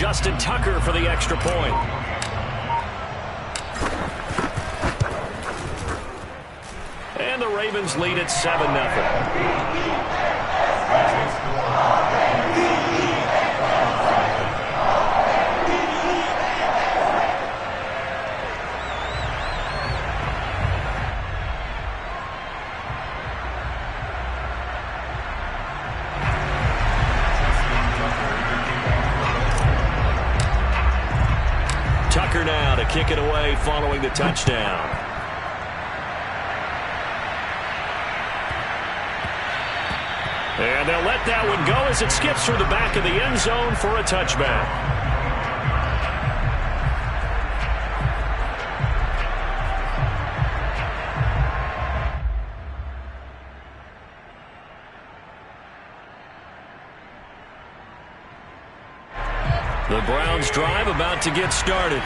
Justin Tucker for the extra point. And the Ravens lead at 7-0. Tucker now to kick it away following the touchdown. And they'll let that one go as it skips through the back of the end zone for a touchback. The Browns drive about to get started.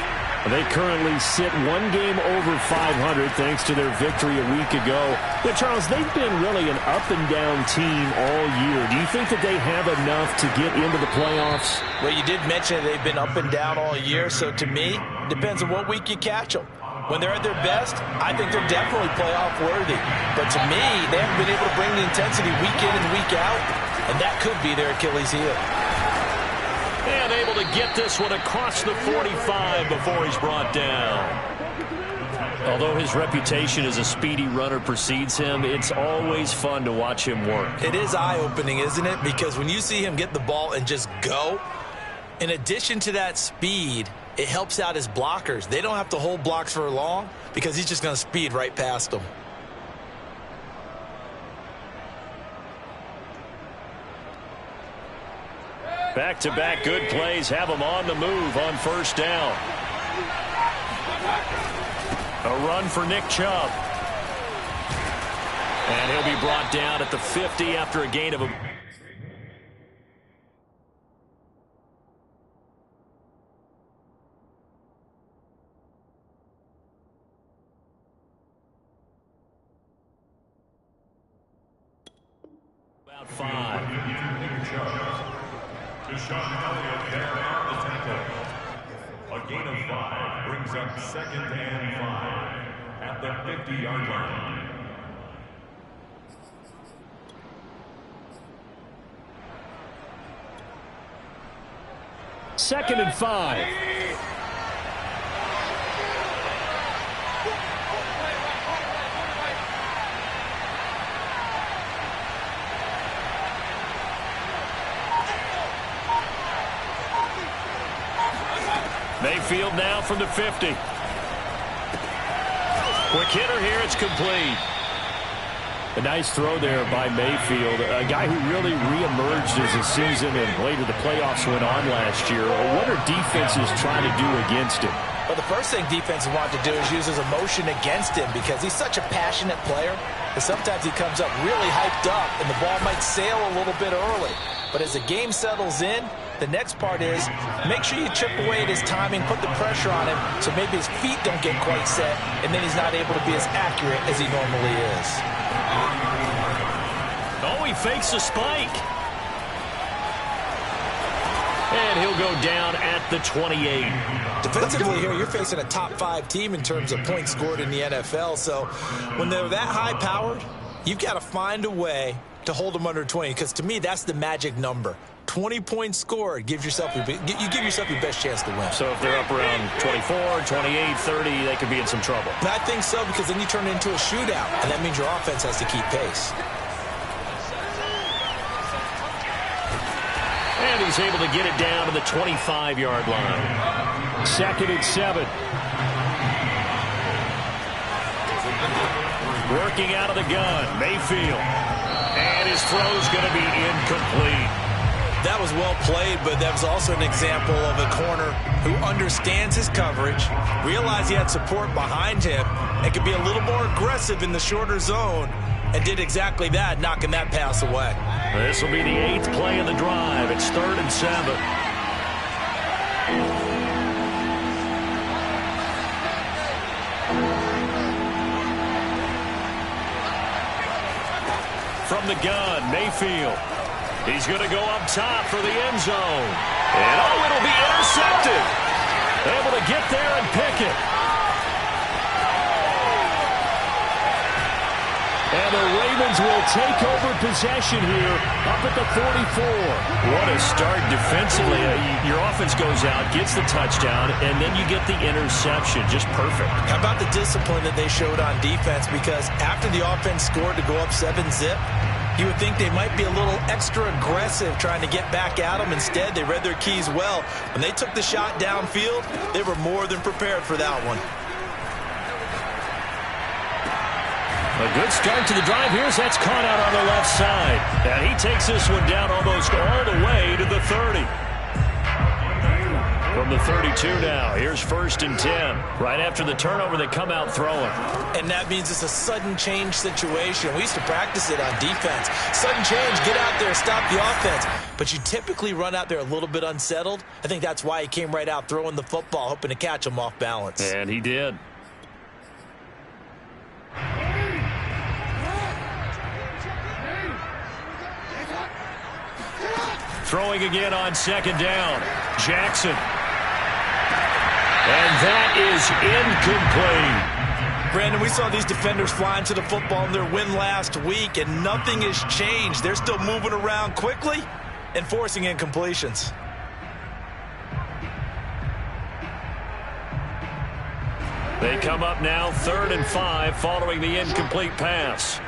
They currently sit one game over 500 thanks to their victory a week ago. But, Charles, they've been really an up-and-down team all year. Do you think that they have enough to get into the playoffs? Well, you did mention they've been up and down all year, so to me, it depends on what week you catch them. When they're at their best, I think they're definitely playoff worthy. But to me, they haven't been able to bring the intensity week in and week out, and that could be their Achilles heel. And able to get this one across the 45 before he's brought down. Although his reputation as a speedy runner precedes him, it's always fun to watch him work. It is eye-opening, isn't it? Because when you see him get the ball and just go, in addition to that speed, it helps out his blockers. They don't have to hold blocks for long because he's just going to speed right past them. Back-to-back good plays have him on the move on first down. A run for Nick Chubb. And he'll be brought down at the 50 after a gain of a... about 5. Deshaun Elliott there on the tackle. A gain of 5 brings up 2nd and 5 at the 50-yard line. Second and 5. Mayfield now from the 50. Quick hitter here, it's complete. A nice throw there by Mayfield, a guy who really reemerged as the season and later the playoffs went on last year. What are defenses trying to do against him? Well, the first thing defenses want to do is use his emotion against him because he's such a passionate player that sometimes he comes up really hyped up and the ball might sail a little bit early. But as the game settles in, the next part is make sure you chip away at his timing, put the pressure on him so maybe his feet don't get quite set, and then he's not able to be as accurate as he normally is. Oh, he fakes a spike. And he'll go down at the 28. Defensively here, you're facing a top 5 team in terms of points scored in the NFL, so when they're that high-powered, you've got to find a way to hold them under 20, because to me, that's the magic number. 20 points scored, you give yourself your best chance to win. So if they're up around 24, 28, 30, they could be in some trouble. And I think so, because then you turn it into a shootout, and that means your offense has to keep pace. And he's able to get it down to the 25-yard line. 2nd and 7. Working out of the gun, Mayfield. And his throw's going to be incomplete. That was well played, but that was also an example of a corner who understands his coverage, realized he had support behind him, and could be a little more aggressive in the shorter zone, and did exactly that, knocking that pass away. This will be the 8th play of the drive. It's 3rd and 7. From the gun, Mayfield. He's going to go up top for the end zone. And, it'll be intercepted. Able to get there and pick it. And the Ravens will take over possession here up at the 44. What a start defensively. Your offense goes out, gets the touchdown, and then you get the interception. Just perfect. How about the discipline that they showed on defense? Because after the offense scored to go up 7-zip, you would think they might be a little extra aggressive trying to get back at them. Instead, they read their keys well. When they took the shot downfield, they were more than prepared for that one. A good start to the drive. Here's that's caught out on the left side. And he takes this one down almost all the way to the 30. From the 32 now. Here's 1st and 10. Right after the turnover, they come out throwing. And that means it's a sudden change situation. We used to practice it on defense. Sudden change, get out there, stop the offense. But you typically run out there a little bit unsettled. I think that's why he came right out throwing the football, hoping to catch him off balance. And he did. Throwing again on 2nd down. Jackson. And that is incomplete. Brandon, we saw these defenders flying to the football in their win last week, and nothing has changed. They're still moving around quickly and forcing incompletions. They come up now 3rd and 5 following the incomplete pass.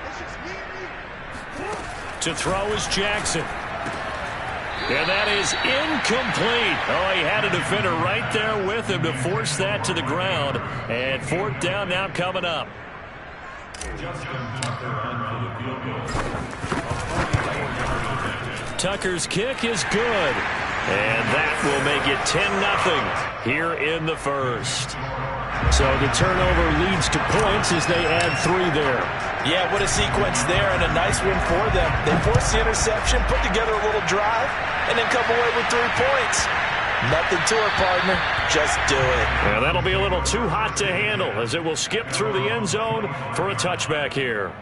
To throw is Jackson. And that is incomplete. Oh, he had a defender right there with him to force that to the ground. And 4th down now coming up. Tucker's kick is good. And that will make it 10-0 here in the 1st. So the turnover leads to points as they add 3 there. Yeah, what a sequence there, and a nice win for them. They forced the interception, put together a little drive, and then come away with 3 points. Nothing to it, partner. Just do it. Yeah, that'll be a little too hot to handle as it will skip through the end zone for a touchback here.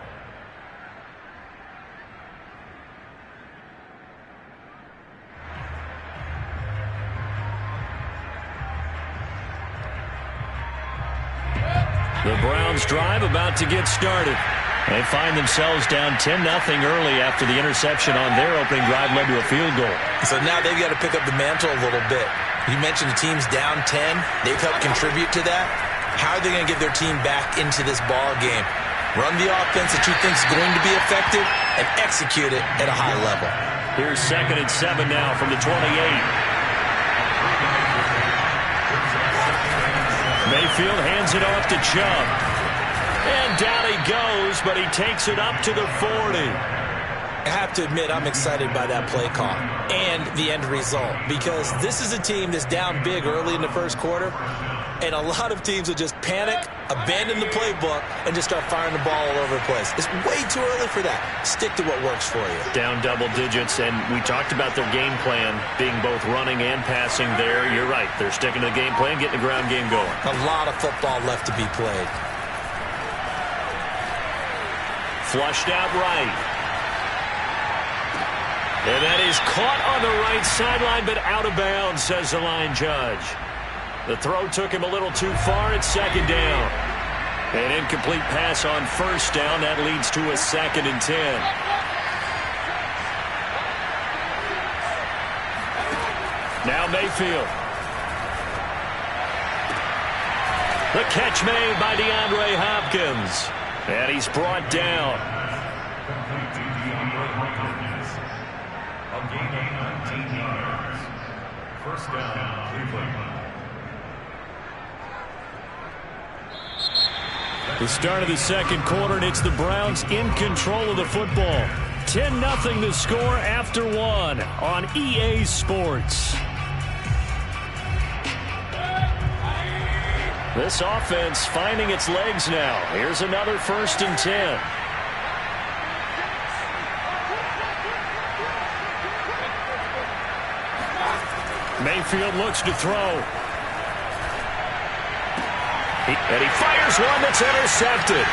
The Browns drive about to get started. They find themselves down 10-0 early after the interception on their opening drive led to a field goal. So now they've got to pick up the mantle a little bit. You mentioned the team's down 10. They've helped contribute to that. How are they going to get their team back into this ball game? Run the offense that you think is going to be effective and execute it at a high level. Here's 2nd and 7 now from the 28. Mayfield hands it off to Chubb. And down he goes, but he takes it up to the 40. I have to admit, I'm excited by that play call and the end result, because this is a team that's down big early in the 1st quarter, and a lot of teams will just panic, abandon the playbook, and just start firing the ball all over the place. It's way too early for that. Stick to what works for you. Down double digits, and we talked about their game plan being both running and passing there. You're right. They're sticking to the game plan, getting the ground game going. A lot of football left to be played. Flushed out right. And that is caught on the right sideline, but out of bounds, says the line judge. The throw took him a little too far at 2nd down. An incomplete pass on 1st down. That leads to a 2nd and 10. Now Mayfield. The catch made by DeAndre Hopkins. And he's brought down. A gain of 19 yards. 1st down, Cleveland. The start of the 2nd quarter, and it's the Browns in control of the football. 10-0 the score after 1 on EA Sports. This offense finding its legs now. Here's another 1st and 10. Mayfield looks to throw. And he fires one that's intercepted.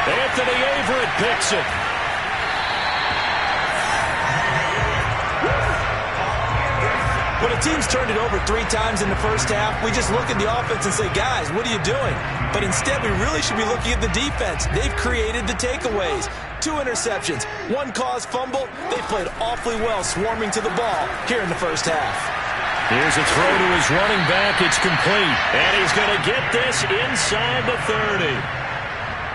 Anthony Averett picks it. team's turned it over 3 times in the first half. We just look at the offense and say, guys, what are you doing? But instead, we really should be looking at the defense. They've created the takeaways. 2 interceptions, 1 caused fumble. They've played awfully well swarming to the ball here in the first half. Here's a throw to his running back. It's complete. And he's going to get this inside the 30.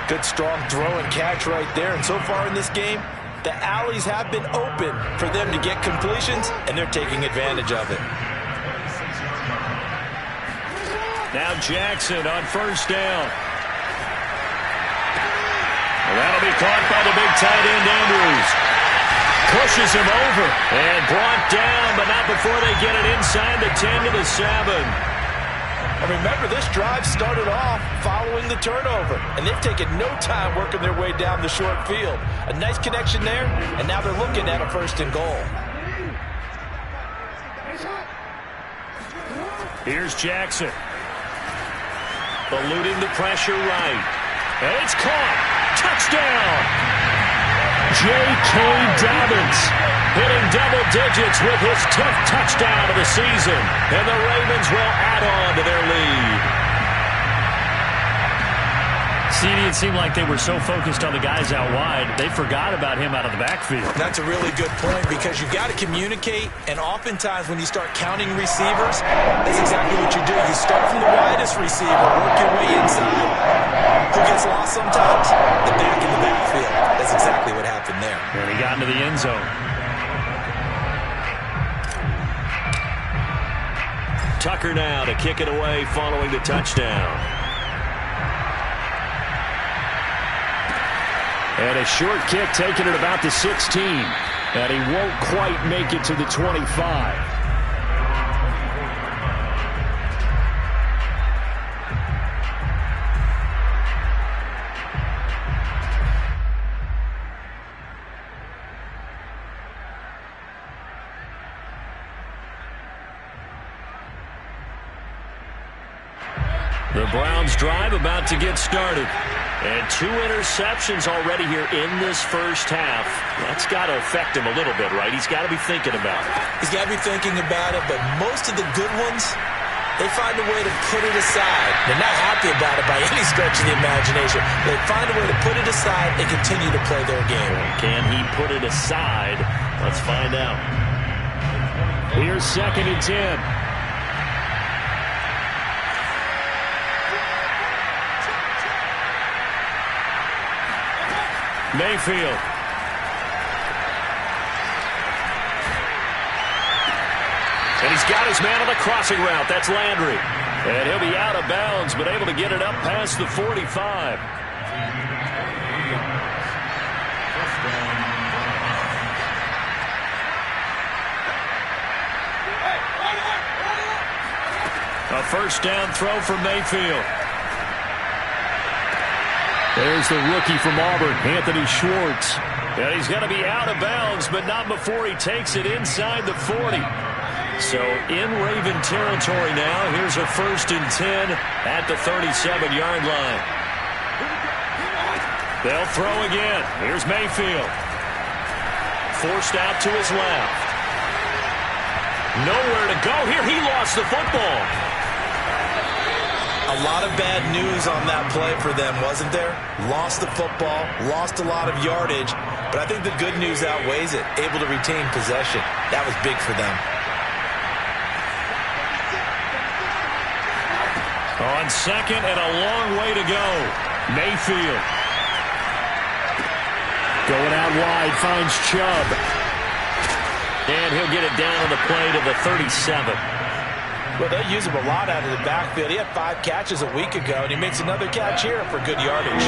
Good, strong throw and catch right there. And so far in this game, the alleys have been open for them to get completions, and they're taking advantage of it. Now Jackson on first down. That'll be caught by the big tight end, Andrews. Pushes him over and brought down, but not before they get it inside the 10 to the 7. And remember, this drive started off following the turnover, and they've taken no time working their way down the short field. A nice connection there, and now they're looking at a 1st and goal. Here's Jackson. Eluding the pressure right. And it's caught. Touchdown! J.K. Dobbins hitting double digits with his 10th touchdown of the season. And the Ravens will add on to their lead. CD, it seemed like they were so focused on the guys out wide, they forgot about him out of the backfield. That's a really good point because you've got to communicate, and oftentimes when you start counting receivers, that's exactly what you do. You start from the widest receiver, work your way inside. Who gets lost sometimes? The back in the backfield. That's exactly what happened there. And he got into the end zone. Tucker now to kick it away following the touchdown. And a short kick taken at about the 16. And he won't quite make it to the 25. The Browns drive about to get started. And 2 interceptions already here in this first half. That's got to affect him a little bit, right? He's got to be thinking about it. He's got to be thinking about it, but most of the good ones, they find a way to put it aside. They're not happy about it by any stretch of the imagination. They find a way to put it aside and continue to play their game. Can he put it aside? Let's find out. Here's 2nd and 10. Mayfield. And he's got his man on the crossing route. That's Landry. And he'll be out of bounds, but able to get it up past the 45. A 1st down throw for Mayfield. There's the rookie from Auburn, Anthony Schwartz. And he's going to be out of bounds, but not before he takes it inside the 40. So in Raven territory now. Here's a 1st and 10 at the 37-yard line. They'll throw again. Here's Mayfield. Forced out to his left. Nowhere to go here. He lost the football. A lot of bad news on that play for them, wasn't there? Lost the football, lost a lot of yardage, but I think the good news outweighs it. Able to retain possession. That was big for them. On 2nd and a long way to go. Mayfield. Going out wide, finds Chubb. And he'll get it down on the play to the 37. Well, they use him a lot out of the backfield. He had 5 catches a week ago, and he makes another catch here for good yardage.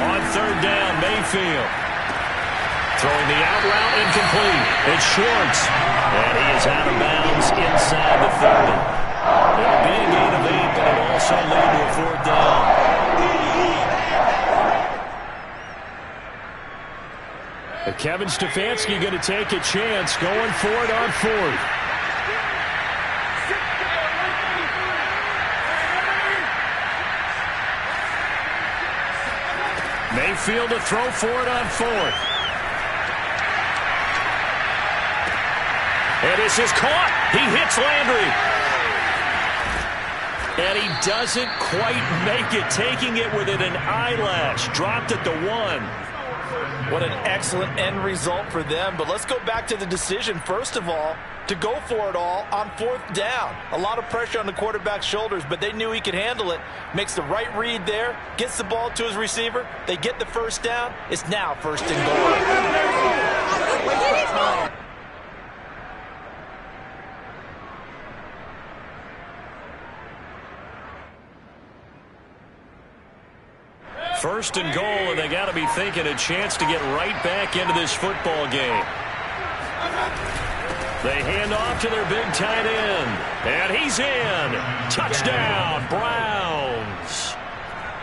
On 3rd down, Mayfield. Throwing the out route, incomplete. It's Schwartz. And he is out of bounds inside the 30. It'll be a gain of 8, but it'll also lead to a 4th down. Kevin Stefanski going to take a chance, going for it on 4th. Mayfield to throw for it on 4th. And this is caught. He hits Landry. And he doesn't quite make it, taking it within an eyelash. Dropped at the 1. What an excellent end result for them. But let's go back to the decision, first of all, to go for it all on 4th down. A lot of pressure on the quarterback's shoulders, but they knew he could handle it. Makes the right read there, gets the ball to his receiver. They get the first down. It's now 1st and goal. First and goal, and they got to be thinking a chance to get right back into this football game. They hand off to their big tight end, and he's in. Touchdown, Browns.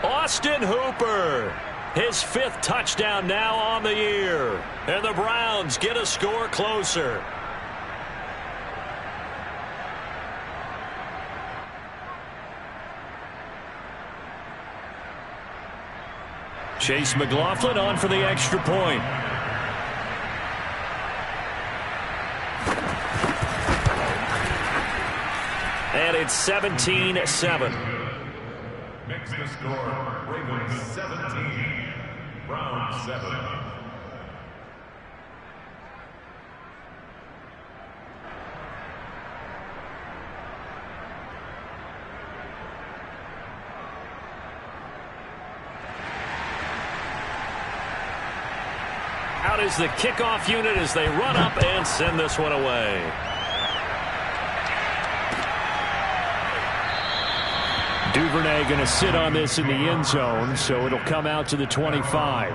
Austin Hooper, his 5th touchdown now on the year, and the Browns get a score closer. Chase McLaughlin on for the extra point. And it's 17-7. Makes the score Ravens 17, Browns 7. Out is the kickoff unit as they run up and send this one away. Duvernay going to sit on this in the end zone, so it'll come out to the 25.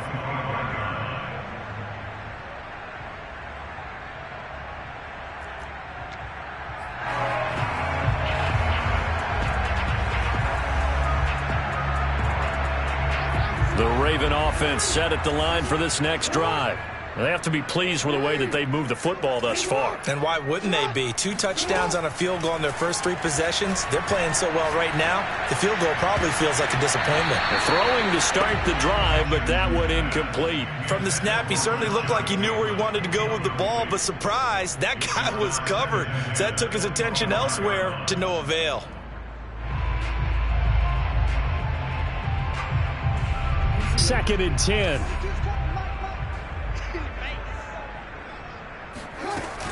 The Raven offense set at the line for this next drive. They have to be pleased with the way that they've moved the football thus far. And why wouldn't they be? 2 touchdowns on a field goal in their first 3 possessions. They're playing so well right now, the field goal probably feels like a disappointment. They're throwing to start the drive, but that one incomplete. From the snap, he certainly looked like he knew where he wanted to go with the ball, but surprise, that guy was covered. So that took his attention elsewhere to no avail. Second and 10.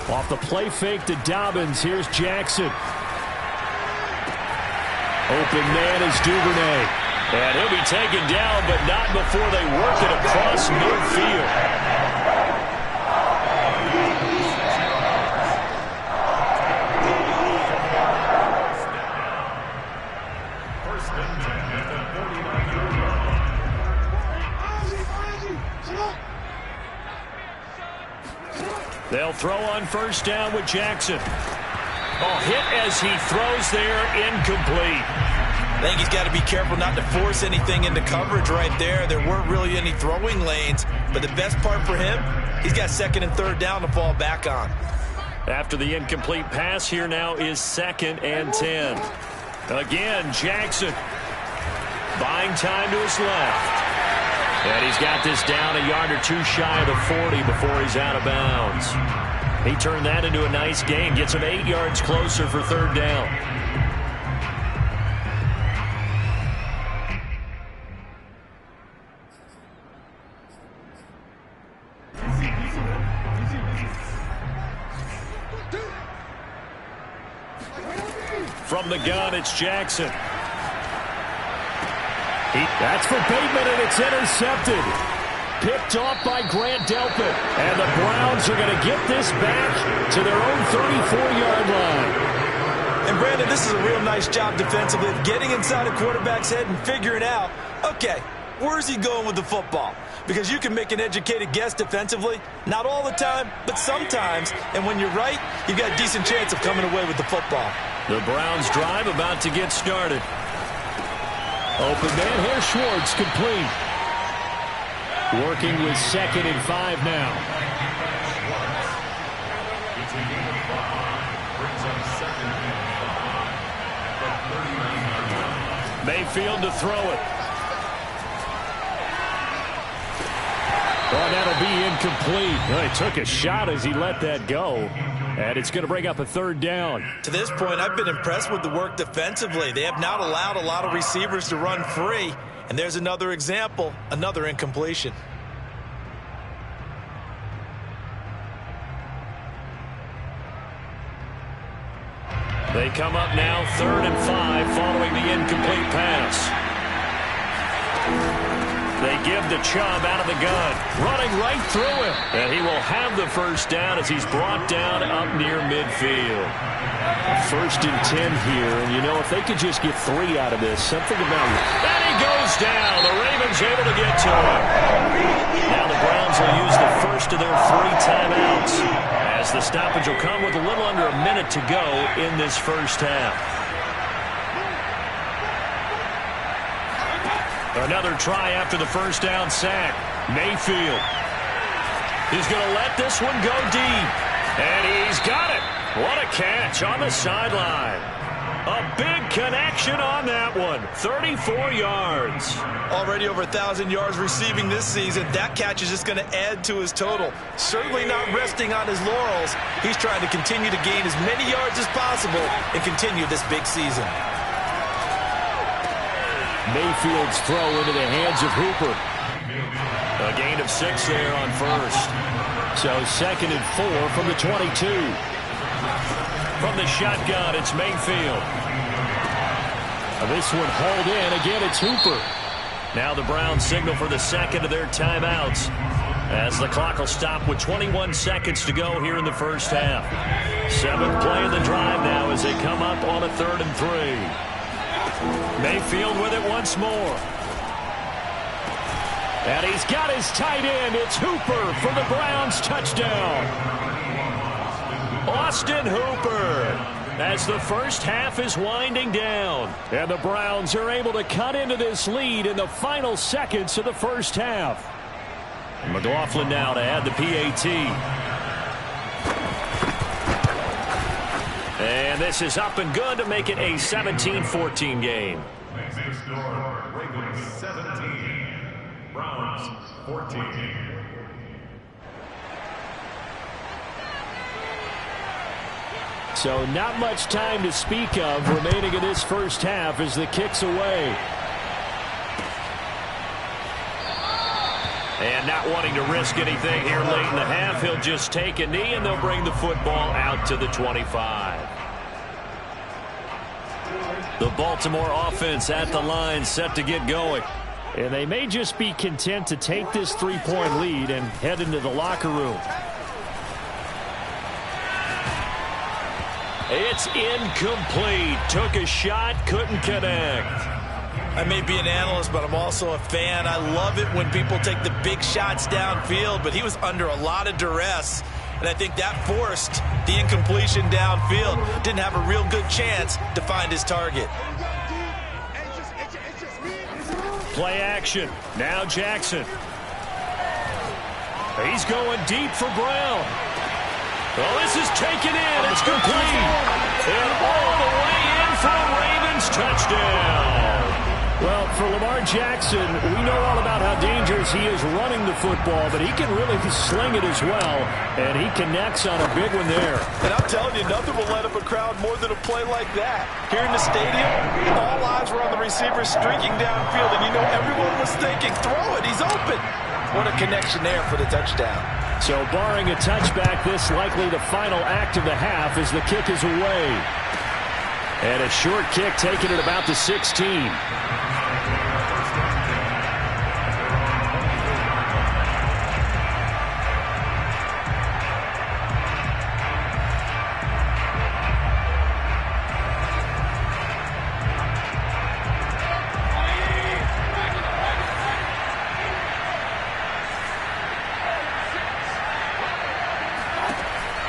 Off the play fake to Dobbins. Here's Jackson. Open man is Duvernay. And he'll be taken down, but not before they work it across midfield. They'll throw on first down with Jackson. Oh, hit as he throws there, incomplete. I think he's got to be careful not to force anything into coverage right there. There weren't really any throwing lanes, but the best part for him, he's got 2nd and 3rd down to fall back on. After the incomplete pass, here now is 2nd and 10. Again, Jackson buying time to his left. And he's got this down a yard or 2 shy of the 40 before he's out of bounds. He turned that into a nice gain. Gets him 8 yards closer for 3rd down. From the gun, it's Jackson. That's for Bateman, and it's intercepted. Picked off by Grant Delpit. And the Browns are going to get this back to their own 34-yard line. And, Brandon, this is a real nice job defensively of getting inside a quarterback's head and figuring out, okay, where's he going with the football? Because you can make an educated guess defensively. Not all the time, but sometimes. And when you're right, you've got a decent chance of coming away with the football. The Browns drive about to get started. Open man, here's Schwartz, complete. Working with 2nd and 5 now. Mayfield to throw it. Oh, that'll be incomplete. Well, he took a shot as he let that go, and it's going to bring up a third down. To this point, I've been impressed with the work defensively. They have not allowed a lot of receivers to run free, and there's another example, another incompletion. They come up now 3rd and 5 following the incomplete pass. They give to Chubb out of the gun, running right through him. And he will have the first down as he's brought down up near midfield. 1st and 10 here, and you know, if they could just get 3 out of this, something about it. And he goes down. The Ravens able to get to him. Now the Browns will use the first of their 3 timeouts, as the stoppage will come with a little under a minute to go in this first half. Another try after the first down sack. Mayfield. He's going to let this one go deep. And he's got it. What a catch on the sideline. A big connection on that one. 34 yards. Already over 1,000 yards receiving this season. That catch is just going to add to his total. Certainly not resting on his laurels. He's trying to continue to gain as many yards as possible and continue this big season. Mayfield's throw into the hands of Hooper. A gain of 6 there on first. So 2nd and 4 from the 22. From the shotgun, it's Mayfield. This one hauled in. Again, it's Hooper. Now the Browns signal for the 2nd of their timeouts, as the clock will stop with 21 seconds to go here in the first half. 7th play of the drive now as they come up on a 3rd and 3. Mayfield with it once more. And he's got his tight end. It's Hooper for the Browns touchdown. Austin Hooper, as the first half is winding down. And the Browns are able to cut into this lead in the final seconds of the first half. McLaughlin now to add the PAT. And this is up and good to make it a 17-14 game. Next score, Ravens 17, Browns 14. So not much time to speak of remaining in this first half as the kick's away. And not wanting to risk anything here late in the half, he'll just take a knee and they'll bring the football out to the 25. The Baltimore offense at the line, set to get going. And they may just be content to take this 3-point lead and head into the locker room. It's incomplete. Took a shot, couldn't connect. I may be an analyst, but I'm also a fan. I love it when people take the big shots downfield, but he was under a lot of duress. And I think that forced the incompletion downfield. Didn't have a real good chance to find his target. Play action. Now Jackson. He's going deep for Brown. Well, this is taken in. It's complete. And all the way in for a Ravens touchdown. Well, for Lamar Jackson, we know all about how dangerous he is running the football, but he can really sling it as well, and he connects on a big one there. And I'm telling you, nothing will light up a crowd more than a play like that. Here in the stadium, all eyes were on the receiver streaking downfield, and you know everyone was thinking, throw it, he's open. What a connection there for the touchdown. So barring a touchback, this likely the final act of the half as the kick is away. And a short kick taken at about the 16.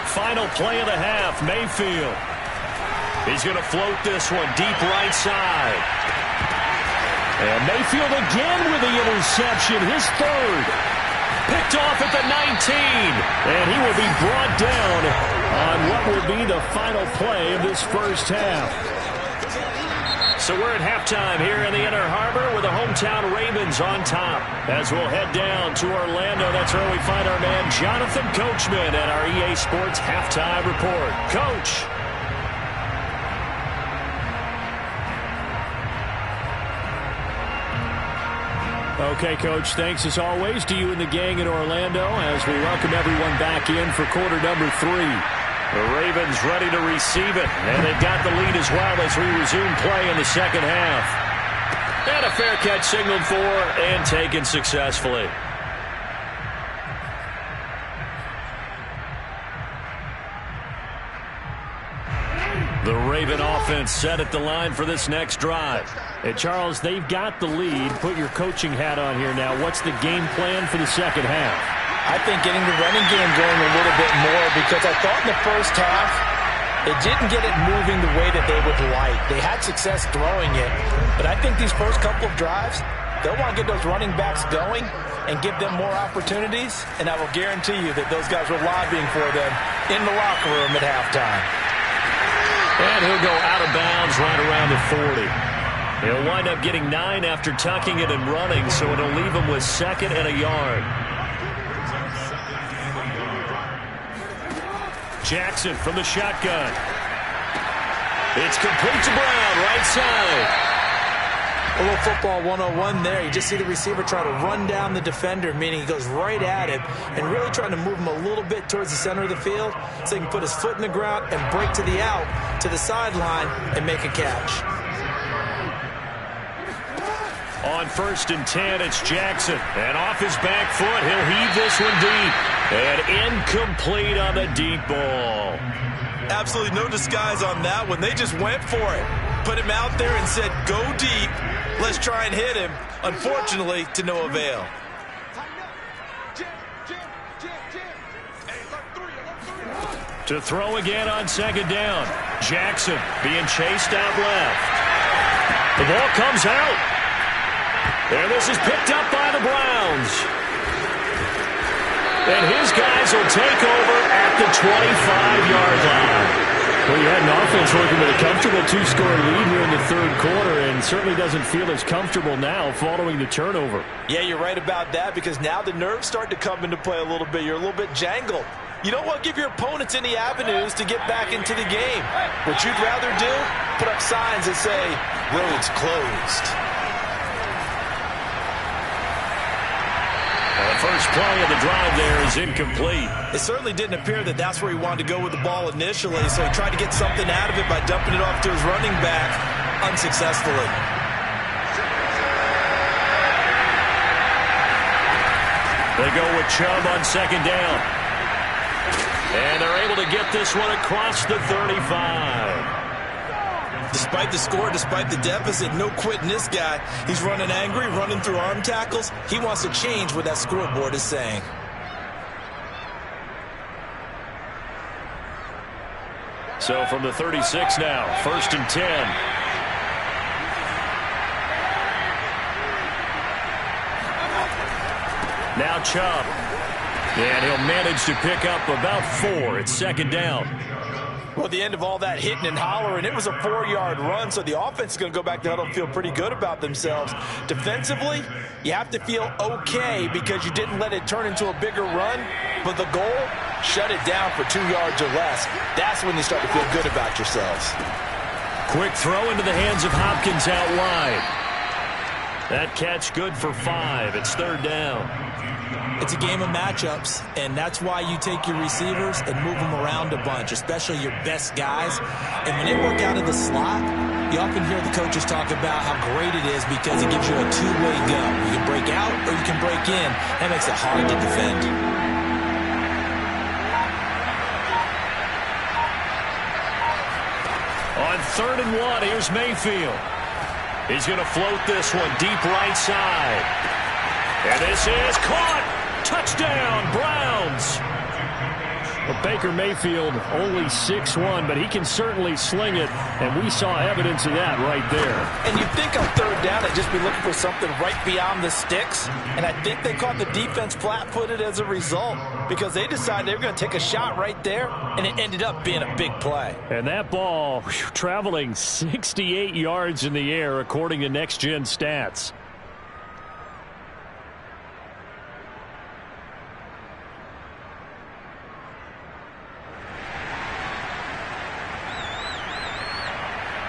Final play of the half, Mayfield. He's going to float this one deep right side. And Mayfield again with the interception, his third. Picked off at the 19. And he will be brought down on what will be the final play of this first half. So we're at halftime here in the Inner Harbor with the hometown Ravens on top. As we'll head down to Orlando, that's where we find our man Jonathan Coachman at our EA Sports Halftime Report. Coach. Okay, Coach, thanks as always to you and the gang in Orlando as we welcome everyone back in for quarter number 3. The Ravens ready to receive it, and they've got the lead as well as we resume play in the second half. And a fair catch signaled for and taken successfully. The Raven offense set at the line for this next drive. And Charles, they've got the lead. Put your coaching hat on here now. What's the game plan for the second half? I think getting the running game going a little bit more, because I thought in the first half it didn't get it moving the way that they would like. They had success throwing it, but I think these first couple of drives, they'll want to get those running backs going and give them more opportunities, and I will guarantee you that those guys were lobbying for them in the locker room at halftime. And he'll go out of bounds right around the 40. He'll wind up getting 9 after tucking it and running, so it'll leave him with 2nd and a yard. Jackson from the shotgun. It's complete to Brown, right side. A little football 101 there. You just see the receiver try to run down the defender, meaning he goes right at him and really trying to move him a little bit towards the center of the field so he can put his foot in the ground and break to the out, to the sideline, and make a catch. On 1st and 10, it's Jackson. And off his back foot, he'll heave this one deep. And incomplete on the deep ball. Absolutely no disguise on that one. They just went for it. Put him out there and said, go deep. Let's try and hit him. Unfortunately, to no avail. To throw again on 2nd down. Jackson being chased out left. The ball comes out. And this is picked up by the Browns. And his guys will take over at the 25-yard line. Well, you had an offense working with a comfortable 2-score lead here in the 3rd quarter, and certainly doesn't feel as comfortable now following the turnover. Yeah, you're right about that, because now the nerves start to come into play a little bit. You're a little bit jangled. You don't want to give your opponents any avenues to get back into the game. What you'd rather do, put up signs that say, roads closed. The first play of the drive there is incomplete. It certainly didn't appear that that's where he wanted to go with the ball initially, so he tried to get something out of it by dumping it off to his running back unsuccessfully. They go with Chubb on 2nd down. And they're able to get this one across the 35. Despite the score, despite the deficit, no quitting this guy. He's running angry, running through arm tackles. He wants to change what that scoreboard is saying. So from the 36 now, 1st and 10. Now Chubb. And he'll manage to pick up about 4. It's 2nd down. Well, at the end of all that hitting and hollering, it was a 4-yard run, so the offense is going to go back to huddle and feel pretty good about themselves. Defensively, you have to feel okay because you didn't let it turn into a bigger run, but the goal, shut it down for 2 yards or less. That's when you start to feel good about yourselves. Quick throw into the hands of Hopkins out wide. That catch good for 5. It's 3rd down. It's a game of matchups, and that's why you take your receivers and move them around a bunch, especially your best guys. And when they work out of the slot, you often hear the coaches talk about how great it is because it gives you a two-way go. You can break out or you can break in. That makes it hard to defend. On 3rd and 1, here's Mayfield. He's going to float this one deep right side. And this is caught. Touchdown, Browns. Well, Baker Mayfield only 6'1", but he can certainly sling it, and we saw evidence of that right there. And you'd think on third down they'd just be looking for something right beyond the sticks, and I think they caught the defense flat-footed as a result because they decided they were going to take a shot right there, and it ended up being a big play. And that ball traveling 68 yards in the air, according to Next Gen Stats.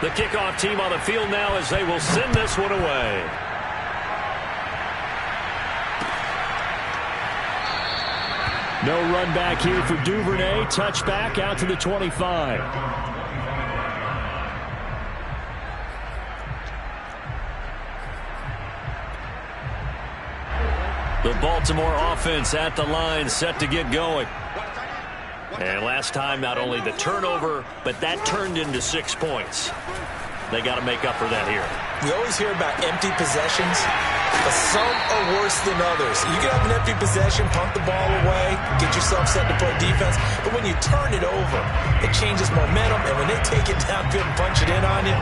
The kickoff team on the field now as they will send this one away. No run back here for Duvernay. Touchback out to the 25. The Baltimore offense at the line, set to get going. And last time, not only the turnover, but that turned into 6 points. They got to make up for that here. We always hear about empty possessions, but some are worse than others. You can have an empty possession, punt the ball away, get yourself set to play defense, but when you turn it over, it changes momentum, and when they take it downfield and punch it in on you,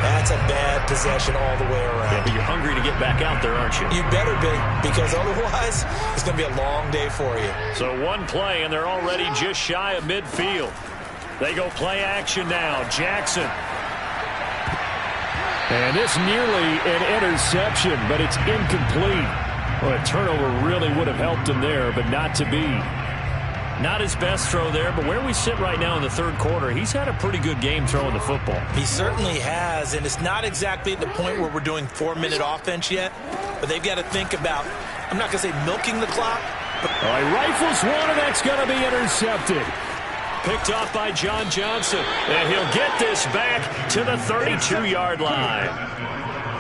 that's a bad possession all the way around. Yeah, but you're hungry to get back out there, aren't you? You better be, because otherwise it's going to be a long day for you. So one play, and they're already just shy of midfield. They go play action now. Jackson. And this nearly an interception, but it's incomplete. Well, a turnover really would have helped him there, but not to be. Not his best throw there, but where we sit right now in the third quarter, he's had a pretty good game throwing the football. He certainly has, and it's not exactly at the point where we're doing 4-minute offense yet, but they've got to think about, I'm not going to say milking the clock. But all right, rifles one, and that's going to be intercepted. Picked off by John Johnson, and he'll get this back to the 32-yard line.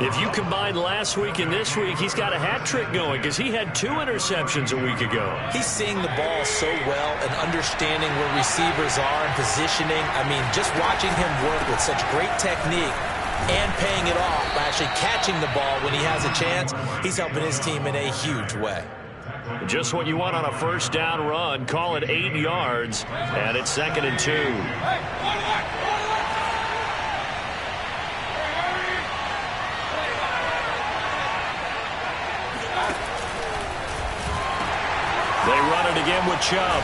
If you combine last week and this week, he's got a hat trick going because he had 2 interceptions a week ago. He's seeing the ball so well and understanding where receivers are and positioning. I mean, just watching him work with such great technique and paying it off by actually catching the ball when he has a chance, he's helping his team in a huge way. Just what you want on a first down run. Call it 8 yards, and it's 2nd and 2. They run it again with Chubb.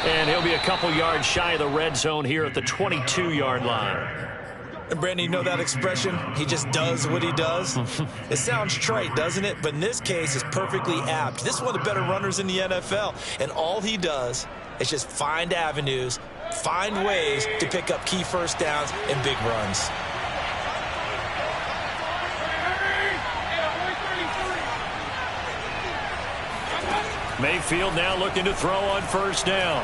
And he'll be a couple yards shy of the red zone here at the 22-yard line. And Brandon, you know that expression? He just does what he does. It sounds trite, doesn't it? But in this case, it's perfectly apt. This is one of the better runners in the NFL. And all he does is just find avenues, find ways to pick up key first downs and big runs. Mayfield now looking to throw on first down.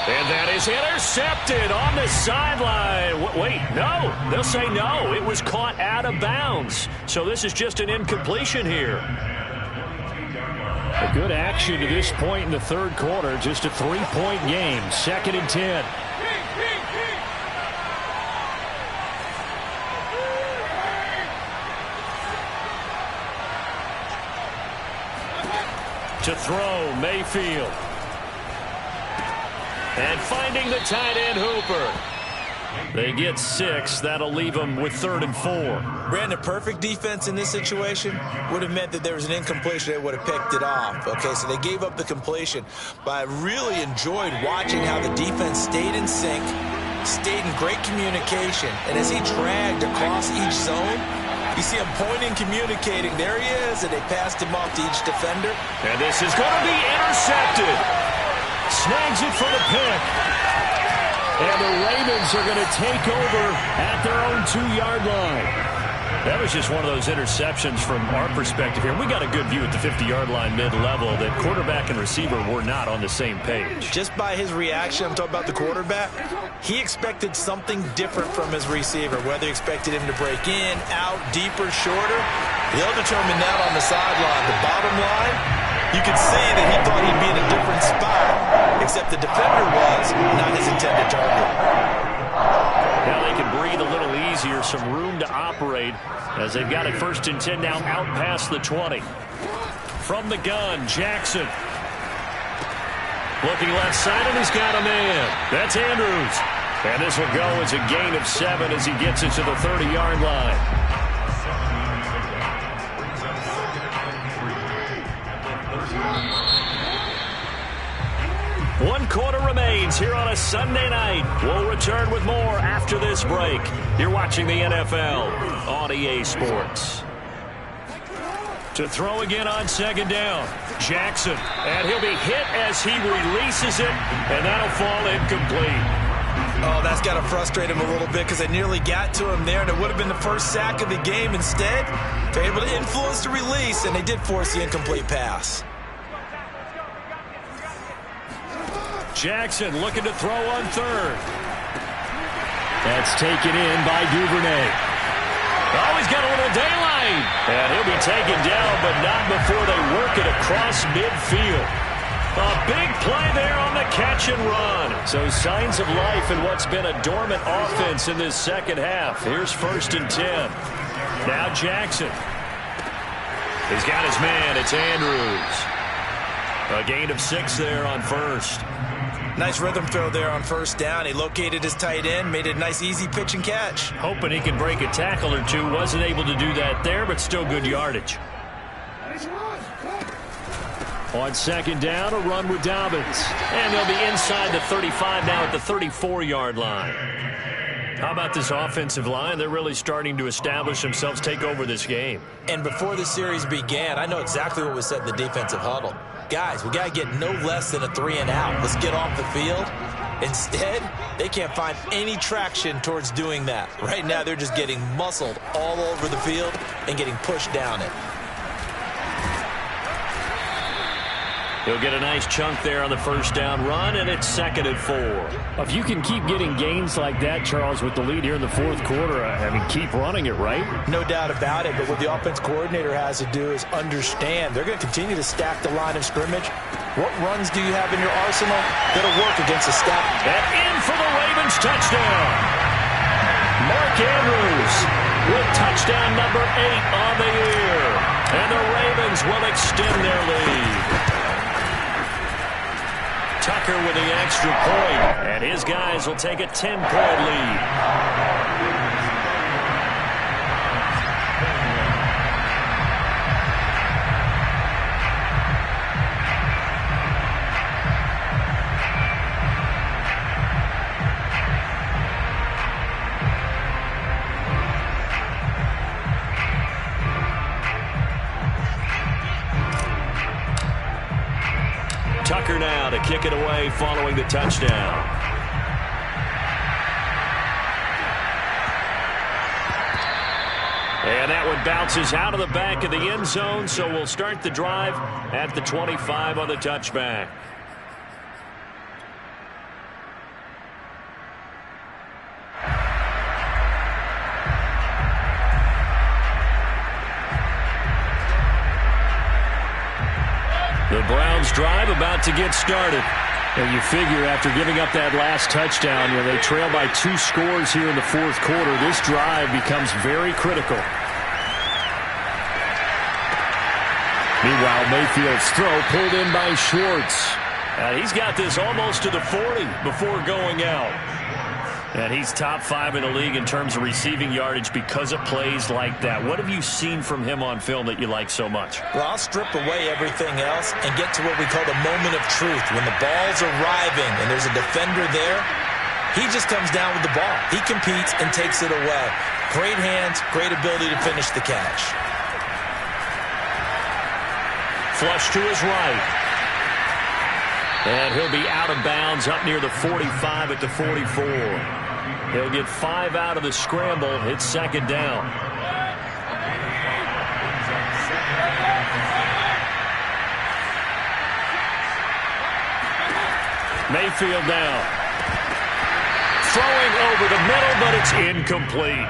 And that is intercepted on the sideline. Wait, no. They'll say no. It was caught out of bounds. So this is just an incompletion here. A good action to this point in the third quarter. Just a 3-point game. 2nd and 10. To throw, Mayfield. And finding the tight end, Hooper. They get 6. That'll leave them with 3rd and 4. Brandon, perfect defense in this situation would have meant that there was an incompletion. They would have picked it off. Okay, so they gave up the completion. But I really enjoyed watching how the defense stayed in sync, stayed in great communication. And as he dragged across each zone, you see him pointing, communicating. There he is, and they passed him off to each defender. And this is going to be intercepted. Snags it for the pick. And the Ravens are going to take over at their own 2-yard line. That was just one of those interceptions from our perspective here. We got a good view at the 50-yard line mid-level that quarterback and receiver were not on the same page. Just by his reaction, I'm talking about the quarterback, he expected something different from his receiver, whether he expected him to break in, out, deeper, shorter. They'll determine that on the sideline. The bottom line, you could see that he thought he'd be in a different spot, except the defender was not his intended target. Now they can breathe a little easier, some room to operate as they've got it 1st and 10 now out past the 20. From the gun, Jackson. Looking left side, and he's got a man. That's Andrews. And this will go as a gain of 7 as he gets it to the 30-yard line. One quarter remains here on a Sunday night. We'll return with more after this break. You're watching the NFL on EA Sports. To throw again on second down, Jackson. And he'll be hit as he releases it, and that'll fall incomplete. Oh, that's got to frustrate him a little bit because they nearly got to him there, and it would have been the first sack of the game. Instead, they're able to influence the release, and they did force the incomplete pass. Jackson looking to throw on third. That's taken in by Duvernay. Oh, he's got a little daylight. And he'll be taken down, but not before they work it across midfield. A big play there on the catch and run. So signs of life in what's been a dormant offense in this second half. Here's 1st and 10. Now Jackson. He's got his man. It's Andrews. A gain of 6 there on first. Nice rhythm throw there on first down. He located his tight end, made it a nice easy pitch and catch. Hoping he can break a tackle or two. Wasn't able to do that there, but still good yardage. On second down, a run with Dobbins. And they'll be inside the 35 now at the 34-yard line. How about this offensive line? They're really starting to establish themselves, take over this game. And before the series began, I know exactly what was said in the defensive huddle. Guys, we got to get no less than a 3-and-out. Let's get off the field. Instead, they can't find any traction towards doing that. Right now, they're just getting muscled all over the field and getting pushed down it. He'll get a nice chunk there on the first down run, and it's 2nd and 4. If you can keep getting gains like that, Charles, with the lead here in the fourth quarter, I mean, keep running it, right? No doubt about it, but what the offense coordinator has to do is understand. They're going to continue to stack the line of scrimmage. What runs do you have in your arsenal that'll work against a stack? And in for the Ravens touchdown. Mark Andrews with touchdown number 8 on the year. And the Ravens will extend their lead. Tucker with the extra point, and his guys will take a 10-point lead. Tucker now to kick it away following the touchdown. And that one bounces out of the back of the end zone, so we'll start the drive at the 25 on the touchback. The Browns drive about to get started. And you figure after giving up that last touchdown, they trail by 2 scores here in the fourth quarter. This drive becomes very critical. Meanwhile, Mayfield's throw pulled in by Schwartz. And he's got this almost to the 40 before going out. And he's top 5 in the league in terms of receiving yardage because of plays like that. What have you seen from him on film that you like so much? Well, I'll strip away everything else and get to what we call the moment of truth. When the ball's arriving and there's a defender there, he just comes down with the ball. He competes and takes it away. Great hands, great ability to finish the catch. Flush to his right. And he'll be out of bounds up near the 45 at the 44. He'll get 5 out of the scramble. It's 2nd down. Mayfield now. Throwing over the middle, but it's incomplete.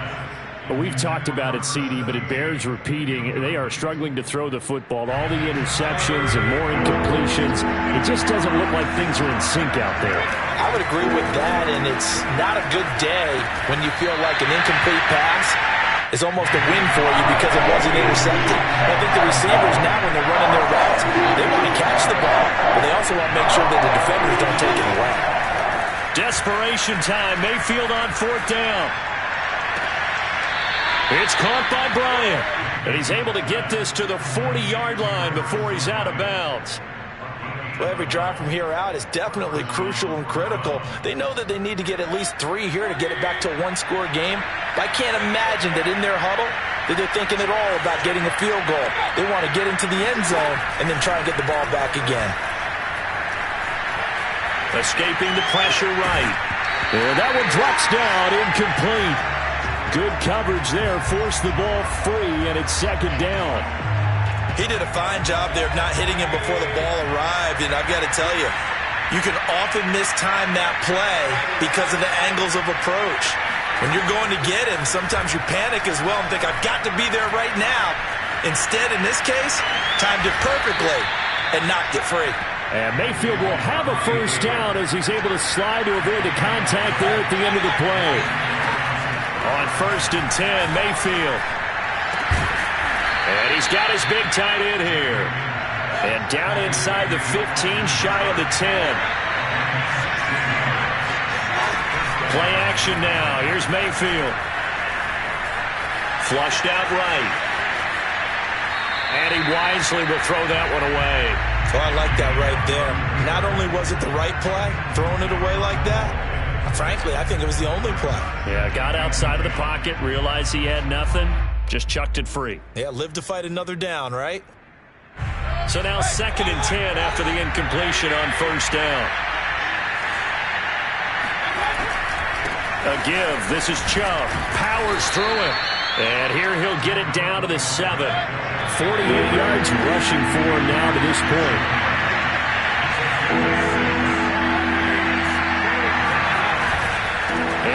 Well, we've talked about it, CD, but it bears repeating. They are struggling to throw the football. All the interceptions and more incompletions. It just doesn't look like things are in sync out there. I would agree with that, and it's not a good day when you feel like an incomplete pass is almost a win for you because it wasn't intercepted. I think the receivers now, when they're running their routes, they want to catch the ball, but they also want to make sure that the defenders don't take it away. Desperation time. Mayfield on 4th down. It's caught by Bryant. And he's able to get this to the 40-yard line before he's out of bounds. Well, every drive from here out is definitely crucial and critical. They know that they need to get at least 3 here to get it back to a one-score game. But I can't imagine that in their huddle that they're thinking at all about getting a field goal. They want to get into the end zone and then try and get the ball back again. Escaping the pressure right. And that one drops down, incomplete. Good coverage there, forced the ball free, and it's 2nd down. He did a fine job there of not hitting him before the ball arrived, and I've got to tell you, you can often mistime that play because of the angles of approach. When you're going to get him, sometimes you panic as well and think, I've got to be there right now. Instead, in this case, timed it perfectly and knocked it free. And Mayfield will have a 1st down as he's able to slide to avoid the contact there at the end of the play. On 1st and 10, Mayfield. And he's got his big tight end here. And down inside the 15, shy of the 10. Play action now. Here's Mayfield. Flushed out right. And he wisely will throw that one away. Well, I like that right there. Not only was it the right play, throwing it away like that, frankly, I think it was the only play. Yeah, got outside of the pocket, realized he had nothing, just chucked it free. Yeah, live to fight another down, right? So now 2nd and 10 after the incompletion on 1st down. A give. This is Chubb. Powers through it. And here he'll get it down to the 7. 48 yards rushing for him now to this point.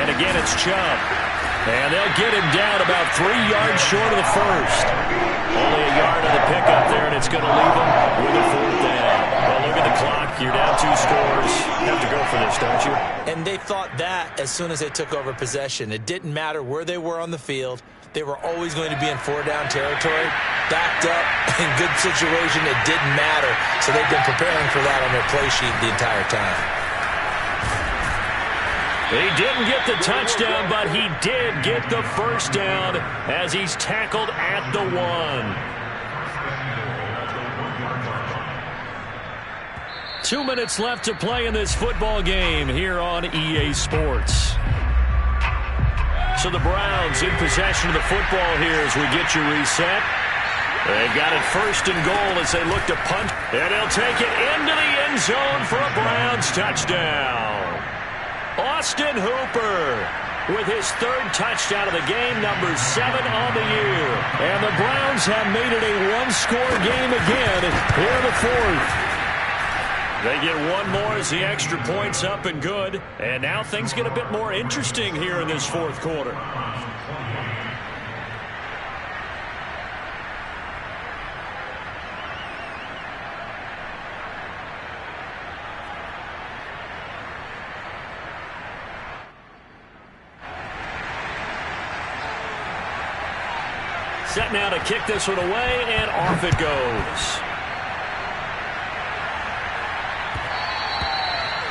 And again, it's Chubb. And they'll get him down about 3 yards short of the 1st. Only a yard of the pickup there, and it's going to leave him with a 4th down. Well, look at the clock. You're down 2 scores. Have to go for this, don't you? And they thought that as soon as they took over possession. It didn't matter where they were on the field. They were always going to be in 4-down territory. Backed up, in good situation, it didn't matter. So they've been preparing for that on their play sheet the entire time. He didn't get the touchdown, but he did get the 1st down as he's tackled at the 1. Two minutes left to play in this football game here on EA Sports. So the Browns in possession of the football here as we get you reset. They've got it 1st and goal as they look to punt. And they'll take it into the end zone for a Browns touchdown. Austin Hooper with his 3rd touchdown of the game, number 7 on the year. And the Browns have made it a one-score game again here in the 4th. They get one more as the extra point's up and good. And now things get a bit more interesting here in this 4th quarter. Set now to kick this one away, and off it goes.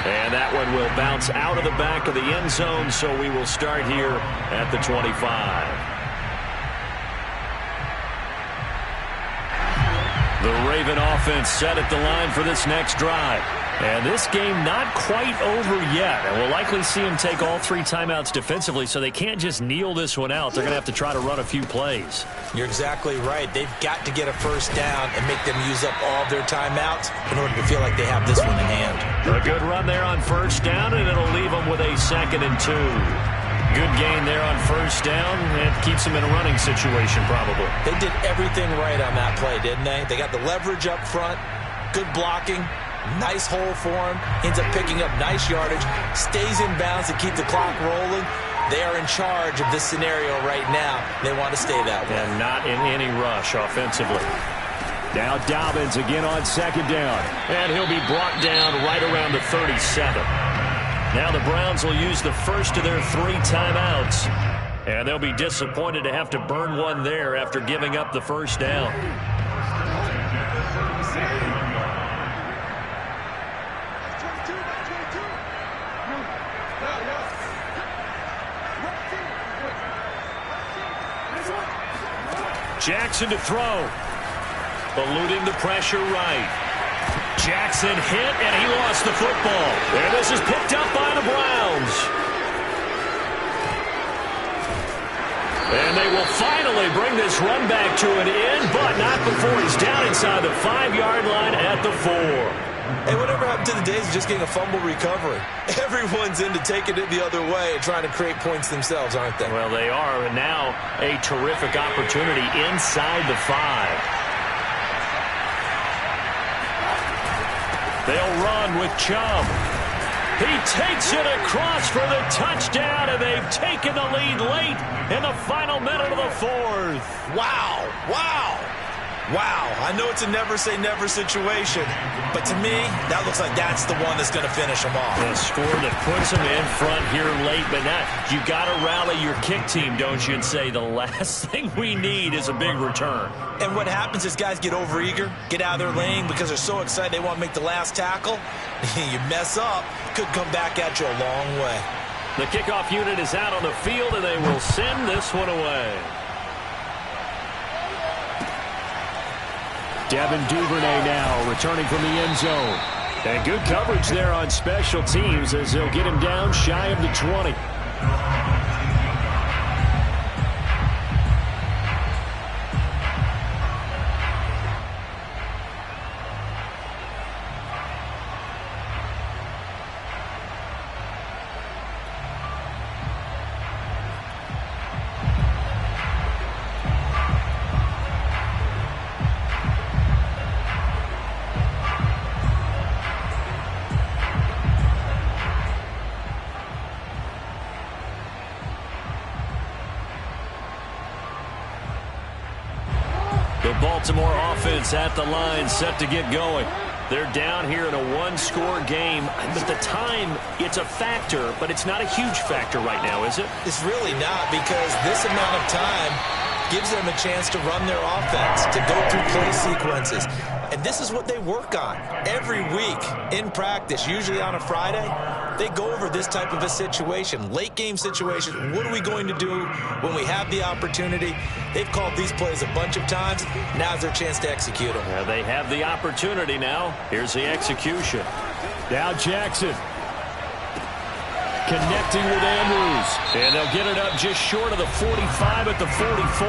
And that one will bounce out of the back of the end zone, so we will start here at the 25. The Raven offense set at the line for this next drive. And this game not quite over yet. And we'll likely see him take all 3 timeouts defensively, so they can't just kneel this one out. They're going to have to try to run a few plays. You're exactly right. They've got to get a 1st down and make them use up all of their timeouts in order to feel like they have this one in hand. A good run there on 1st down, and it'll leave them with a 2nd and 2. Good gain there on 1st down. It keeps them in a running situation, probably. They did everything right on that play, didn't they? They got the leverage up front, good blocking, nice hole for him, ends up picking up nice yardage, stays in bounds to keep the clock rolling. They are in charge of this scenario right now. They want to stay that way. And not in any rush offensively. Now Dobbins again on 2nd down. And he'll be brought down right around the 37. Now the Browns will use the first of their 3 timeouts. And they'll be disappointed to have to burn one there after giving up the 1st down. Jackson to throw. Eluding the pressure right. Jackson hit, and he lost the football. And this is picked up by the Browns. And they will finally bring this run back to an end, but not before he's down inside the 5-yard line at the 4. Hey, whatever happened to the days of just getting a fumble recovery? Everyone's into taking it the other way and trying to create points themselves, aren't they? Well, they are, and now a terrific opportunity inside the 5. They'll run with Chubb. He takes it across for the touchdown, and they've taken the lead late in the final minute of the 4th. Wow, wow. Wow, I know it's a never-say-never situation, but to me, that looks like that's the one that's going to finish them off. A score that puts them in front here late, but now you got to rally your kick team, don't you, and say the last thing we need is a big return. And what happens is guys get overeager, get out of their lane because they're so excited they want to make the last tackle. You mess up, could come back at you a long way. The kickoff unit is out on the field, and they will send this one away. Devin Duvernay now returning from the end zone. And good coverage there on special teams as they'll get him down shy of the 20. Baltimore offense at the line, set to get going. They're down here in a one-score game, but the time, it's a factor, but it's not a huge factor right now, is it? It's really not, because this amount of time gives them a chance to run their offense, to go through play sequences. And this is what they work on every week in practice, usually on a Friday. They go over this type of a situation, late game situation. What are we going to do when we have the opportunity? They've called these plays a bunch of times. Now's their chance to execute them. Yeah, they have the opportunity now. Here's the execution. Now Jackson connecting with Andrews. And they'll get it up just short of the 45 at the 44.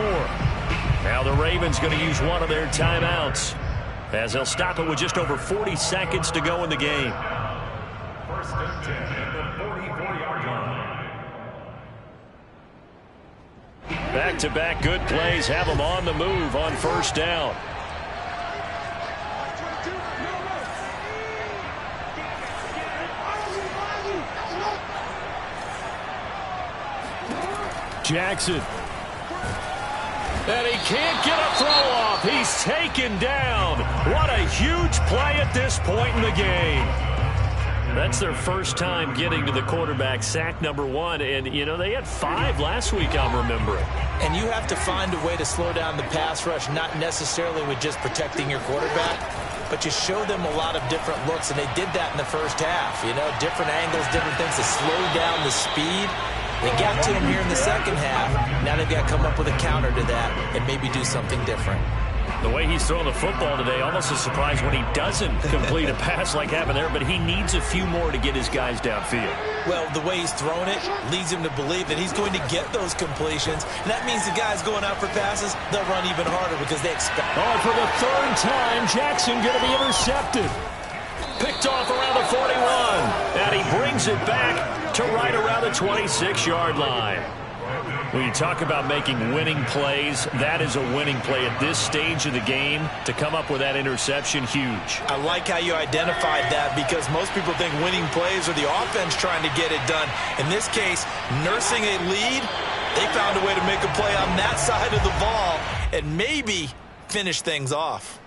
Now the Ravens going to use one of their timeouts, as they'll stop it with just over 40 seconds to go in the game. First and 10 at the 44-yard line. Back-to-back good plays have them on the move on first down. Jackson. And he can't get a throw off. He's taken down. What a huge play at this point in the game. That's their first time getting to the quarterback, sack number 1. And, you know, they had 5 last week, I'm remembering. And you have to find a way to slow down the pass rush, not necessarily with just protecting your quarterback, but you show them a lot of different looks, and they did that in the first half. You know, different angles, different things to slow down the speed. They got to him here in the second half. Now they've got to come up with a counter to that and maybe do something different. The way he's throwing the football today, almost a surprise when he doesn't complete a pass like happened there, but he needs a few more to get his guys downfield. Well, the way he's thrown it leads him to believe that he's going to get those completions. And that means the guys going out for passes, they'll run even harder because they expect. Oh, for the 3rd time, Jackson going to be intercepted. Picked off around the 41. And he brings it back to right around the 26-yard line. When you talk about making winning plays, that is a winning play at this stage of the game. To come up with that interception, huge. I like how you identified that, because most people think winning plays are the offense trying to get it done. In this case, nursing a lead, they found a way to make a play on that side of the ball and maybe finish things off.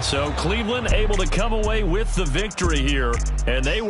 So Cleveland able to come away with the victory here, and they